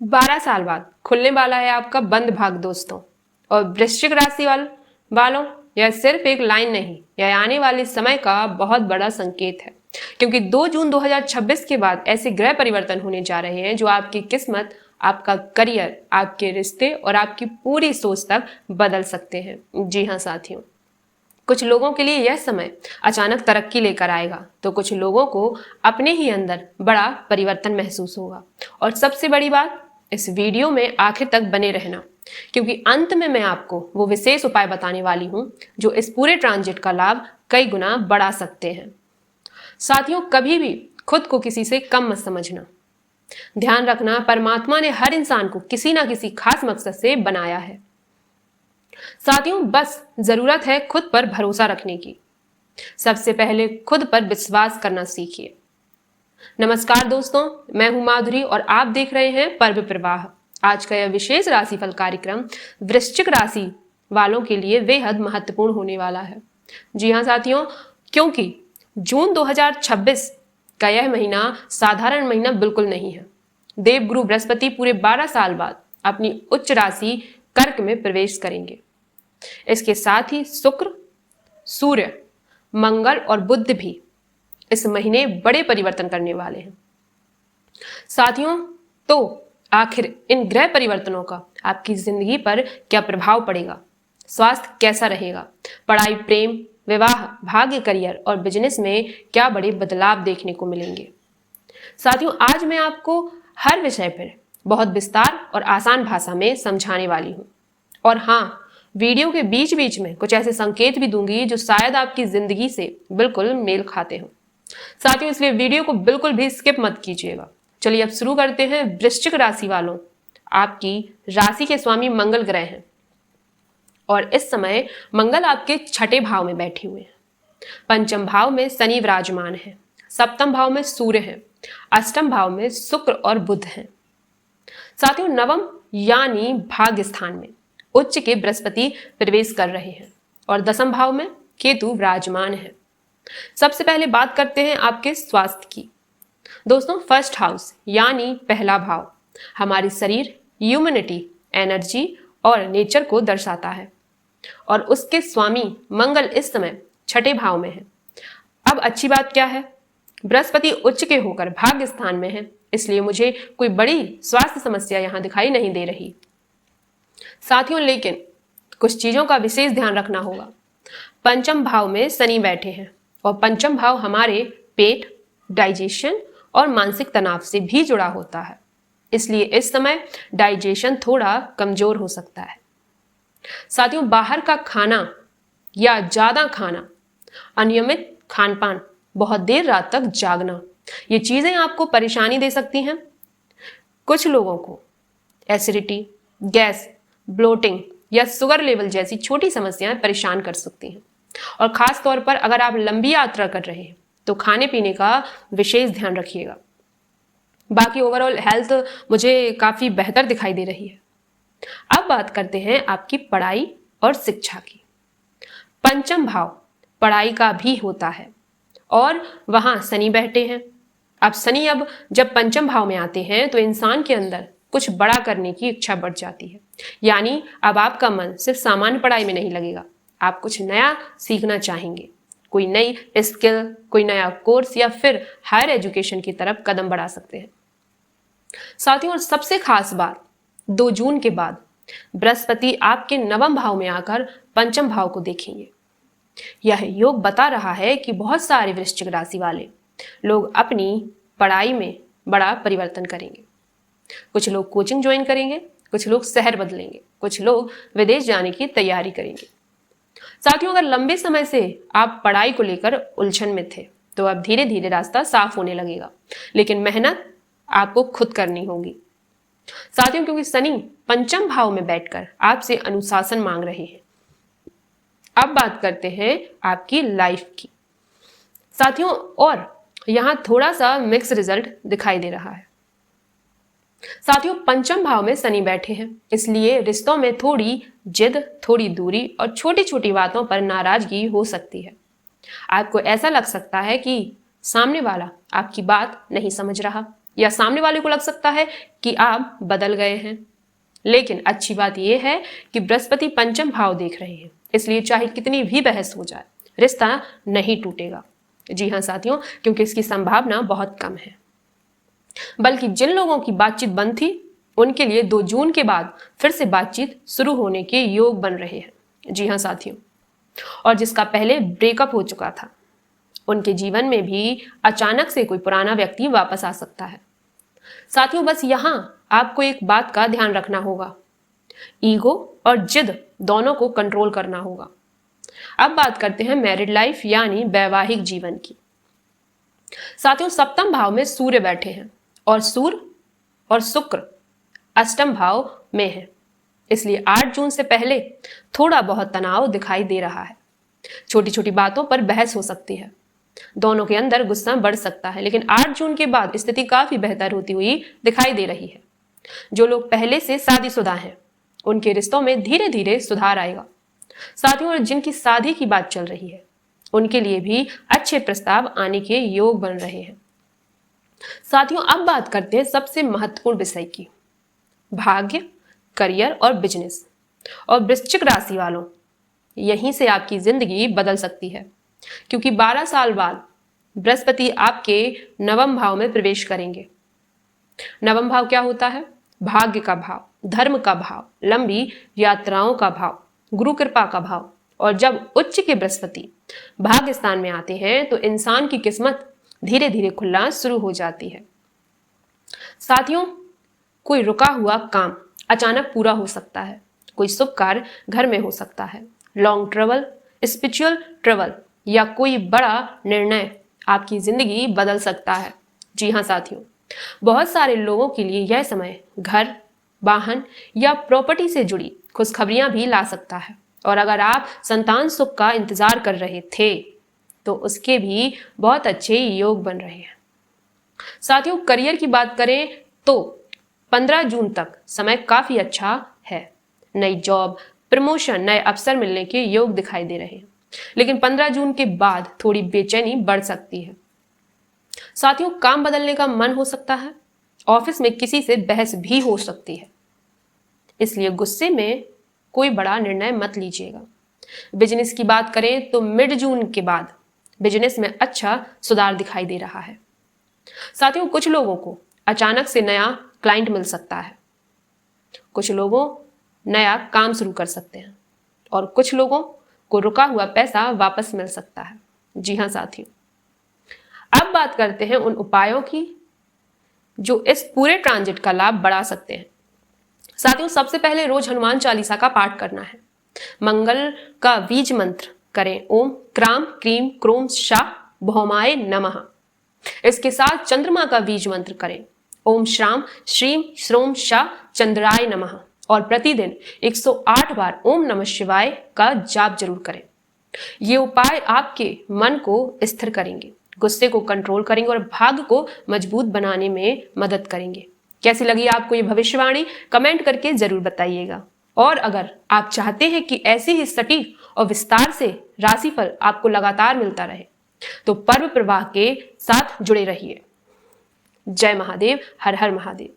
12 साल बाद खुलने वाला है आपका बंद भाग दोस्तों। और वृश्चिक राशि वालों, यह सिर्फ एक लाइन नहीं, यह आने वाले समय का बहुत बड़ा संकेत है, क्योंकि 2 जून 2026 के बाद ऐसे ग्रह परिवर्तन होने जा रहे हैं जो आपकी किस्मत, आपका करियर, आपके रिश्ते और आपकी पूरी सोच तक बदल सकते हैं। जी हाँ साथियों, कुछ लोगों के लिए यह समय अचानक तरक्की लेकर आएगा, तो कुछ लोगों को अपने ही अंदर बड़ा परिवर्तन महसूस होगा। और सबसे बड़ी बात, इस वीडियो में आखिर तक बने रहना, क्योंकि अंत में मैं आपको वो विशेष उपाय बताने वाली हूं जो इस पूरे ट्रांजिट का लाभ कई गुना बढ़ा सकते हैं। साथियों, कभी भी खुद को किसी से कम मत समझना। ध्यान रखना, परमात्मा ने हर इंसान को किसी ना किसी खास मकसद से बनाया है। साथियों, बस जरूरत है खुद पर भरोसा रखने की। सबसे पहले खुद पर विश्वास करना सीखिए। नमस्कार दोस्तों, मैं हूं माधुरी और आप देख रहे हैं पर्व प्रवाह। आज का यह विशेष राशिफल कार्यक्रम वृश्चिक राशि वालों के लिए बेहद महत्वपूर्ण होने वाला है। जी हाँ साथियों, क्योंकि जून 2026 का यह महीना साधारण महीना बिल्कुल नहीं है। देवगुरु बृहस्पति पूरे 12 साल बाद अपनी उच्च राशि कर्क में प्रवेश करेंगे। इसके साथ ही शुक्र, सूर्य, मंगल और बुध भी इस महीने बड़े परिवर्तन करने वाले हैं। साथियों, तो आखिर इन ग्रह परिवर्तनों का आपकी जिंदगी पर क्या प्रभाव पड़ेगा? स्वास्थ्य कैसा रहेगा? पढ़ाई, प्रेम, विवाह, भाग्य, करियर और बिजनेस में क्या बड़े बदलाव देखने को मिलेंगे? साथियों, आज मैं आपको हर विषय पर बहुत विस्तार और आसान भाषा में समझाने वाली हूं। और हाँ, वीडियो के बीच बीच में कुछ ऐसे संकेत भी दूंगी जो शायद आपकी जिंदगी से बिल्कुल मेल खाते हो। साथियों, इसलिए वीडियो को बिल्कुल भी स्किप मत कीजिएगा। चलिए अब शुरू करते हैं। वृश्चिक राशि वालों, आपकी राशि के स्वामी मंगल ग्रह हैं और इस समय मंगल आपके 6ठे भाव में बैठे हुए हैं। पंचम भाव में शनि विराजमान है, सप्तम भाव में सूर्य है, अष्टम भाव में शुक्र और बुध हैं। साथियों, नवम यानी भाग्य स्थान में उच्च के बृहस्पति प्रवेश कर रहे हैं और दसम भाव में केतु विराजमान है। सबसे पहले बात करते हैं आपके स्वास्थ्य की। दोस्तों, फर्स्ट हाउस यानी पहला भाव हमारी शरीर, ह्यूमैनिटी, एनर्जी और नेचर को दर्शाता है और उसके स्वामी मंगल इस समय 6ठे भाव में है। अब अच्छी बात क्या है, बृहस्पति उच्च के होकर भाग्य स्थान में है, इसलिए मुझे कोई बड़ी स्वास्थ्य समस्या यहां दिखाई नहीं दे रही। साथियों, लेकिन कुछ चीजों का विशेष ध्यान रखना होगा। पंचम भाव में शनि बैठे हैं और पंचम भाव हमारे पेट, डाइजेशन और मानसिक तनाव से भी जुड़ा होता है, इसलिए इस समय डाइजेशन थोड़ा कमजोर हो सकता है। साथियों, बाहर का खाना या ज्यादा खाना, अनियमित खान पान, बहुत देर रात तक जागना, ये चीजें आपको परेशानी दे सकती हैं। कुछ लोगों को एसिडिटी, गैस, ब्लोटिंग या शुगर लेवल जैसी छोटी समस्याएं परेशान कर सकती हैं। और खास तौर पर अगर आप लंबी यात्रा कर रहे हैं तो खाने पीने का विशेष ध्यान रखिएगा। बाकी ओवरऑल हेल्थ मुझे काफी बेहतर दिखाई दे रही है। अब बात करते हैं आपकी पढ़ाई और शिक्षा की। पंचम भाव पढ़ाई का भी होता है और वहां शनि बैठे हैं। अब शनि जब पंचम भाव में आते हैं तो इंसान के अंदर कुछ बड़ा करने की इच्छा बढ़ जाती है, यानी अब आपका मन सिर्फ सामान्य पढ़ाई में नहीं लगेगा, आप कुछ नया सीखना चाहेंगे, कोई नई स्किल, कोई नया कोर्स या फिर हायर एजुकेशन की तरफ कदम बढ़ा सकते हैं। साथियों, और सबसे खास बात, 2 जून के बाद बृहस्पति आपके नवम भाव में आकर पंचम भाव को देखेंगे। यह योग बता रहा है कि बहुत सारे वृश्चिक राशि वाले लोग अपनी पढ़ाई में बड़ा परिवर्तन करेंगे। कुछ लोग कोचिंग ज्वाइन करेंगे, कुछ लोग शहर बदलेंगे, कुछ लोग विदेश जाने की तैयारी करेंगे। साथियों, अगर लंबे समय से आप पढ़ाई को लेकर उलझन में थे तो अब धीरे धीरे रास्ता साफ होने लगेगा, लेकिन मेहनत आपको खुद करनी होगी। साथियों, क्योंकि शनि पंचम भाव में बैठकर आपसे अनुशासन मांग रहे हैं। अब बात करते हैं आपकी लाइफ की। साथियों, और यहां थोड़ा सा मिक्स रिजल्ट दिखाई दे रहा है। साथियों, पंचम भाव में शनि बैठे हैं, इसलिए रिश्तों में थोड़ी जिद, थोड़ी दूरी और छोटी छोटी बातों पर नाराजगी हो सकती है। आपको ऐसा लग सकता है कि सामने वाला आपकी बात नहीं समझ रहा या सामने वाले को लग सकता है कि आप बदल गए हैं। लेकिन अच्छी बात यह है कि बृहस्पति पंचम भाव देख रहे हैं, इसलिए चाहे कितनी भी बहस हो जाए रिश्ता नहीं टूटेगा। जी हाँ साथियों, क्योंकि इसकी संभावना बहुत कम है। बल्कि जिन लोगों की बातचीत बंद थी उनके लिए 2 जून के बाद फिर से बातचीत शुरू होने के योग बन रहे हैं। जी हाँ साथियों, और जिसका पहले ब्रेकअप हो चुका था उनके जीवन में भी अचानक से कोई पुराना व्यक्ति वापस आ सकता है। साथियों, बस यहां आपको एक बात का ध्यान रखना होगा, ईगो और जिद दोनों को कंट्रोल करना होगा। अब बात करते हैं मैरिड लाइफ यानी वैवाहिक जीवन की। साथियों, सप्तम भाव में सूर्य बैठे हैं और सूर्य और शुक्र अष्टम भाव में है, इसलिए 8 जून से पहले थोड़ा बहुत तनाव दिखाई दे रहा है। छोटी छोटी बातों पर बहस हो सकती है, दोनों के अंदर गुस्सा बढ़ सकता है, लेकिन 8 जून के बाद स्थिति काफी बेहतर होती हुई दिखाई दे रही है। जो लोग पहले से शादीशुदा हैं उनके रिश्तों में धीरे धीरे सुधार आएगा। साथियों, और जिनकी शादी की बात चल रही है उनके लिए भी अच्छे प्रस्ताव आने के योग बन रहे हैं। साथियों, अब बात करते हैं सबसे महत्वपूर्ण विषय की, भाग्य, करियर और बिजनेस। और वृश्चिक राशि वालों, यहीं से आपकी जिंदगी बदल सकती है, क्योंकि 12 साल बाद बृहस्पति आपके नवम भाव में प्रवेश करेंगे। नवम भाव क्या होता है? भाग्य का भाव, धर्म का भाव, लंबी यात्राओं का भाव, गुरु कृपा का भाव। और जब उच्च के बृहस्पति भाग्य स्थान में आते हैं तो इंसान की किस्मत धीरे धीरे खुलना शुरू हो जाती है। साथियों, कोई रुका हुआ काम अचानक पूरा हो सकता है, कोई शुभ कार्य घर में हो सकता है, लॉन्ग ट्रेवल, स्पिरिचुअल ट्रेवल या कोई बड़ा निर्णय आपकी जिंदगी बदल सकता है। जी हाँ साथियों, बहुत सारे लोगों के लिए यह समय घर, वाहन या प्रॉपर्टी से जुड़ी खुशखबरियां भी ला सकता है। और अगर आप संतान सुख का इंतजार कर रहे थे तो उसके भी बहुत अच्छे योग बन रहे हैं। साथियों, करियर की बात करें तो 15 जून तक समय काफी अच्छा है। नई जॉब, प्रमोशन, नए अवसर मिलने के योग दिखाई दे रहे हैं, लेकिन 15 जून के बाद थोड़ी बेचैनी बढ़ सकती है। साथियों, काम बदलने का मन हो सकता है, ऑफिस में किसी से बहस भी हो सकती है, इसलिए गुस्से में कोई बड़ा निर्णय मत लीजिएगा। बिजनेस की बात करें तो मिड जून के बाद बिजनेस में अच्छा सुधार दिखाई दे रहा है। साथियों, कुछ लोगों को अचानक से नया क्लाइंट मिल सकता है, कुछ लोगों नया काम शुरू कर सकते हैं और कुछ लोगों को रुका हुआ पैसा वापस मिल सकता है। जी हाँ साथियों, अब बात करते हैं उन उपायों की जो इस पूरे ट्रांजिट का लाभ बढ़ा सकते हैं। साथियों, सबसे पहले रोज हनुमान चालीसा का पाठ करना है। मंगल का बीज मंत्र करें, ओम क्राम क्रीम क्रोम शाह भौमाय नमः। इसके साथ चंद्रमा का बीज मंत्र करें, ओम श्राम श्रीम श्रोम शाह चंद्राय नमः। और प्रतिदिन 108 बार ओम नमः शिवाय का जाप जरूर करें। ये उपाय आपके मन को स्थिर करेंगे, गुस्से को कंट्रोल करेंगे और भाग्य को मजबूत बनाने में मदद करेंगे। कैसी लगी आपको ये भविष्यवाणी? कमेंट करके जरूर बताइएगा। और अगर आप चाहते हैं कि ऐसे ही सटीक और विस्तार से राशिफल आपको लगातार मिलता रहे तो पर्व प्रवाह के साथ जुड़े रहिए। जय महादेव, हर हर महादेव।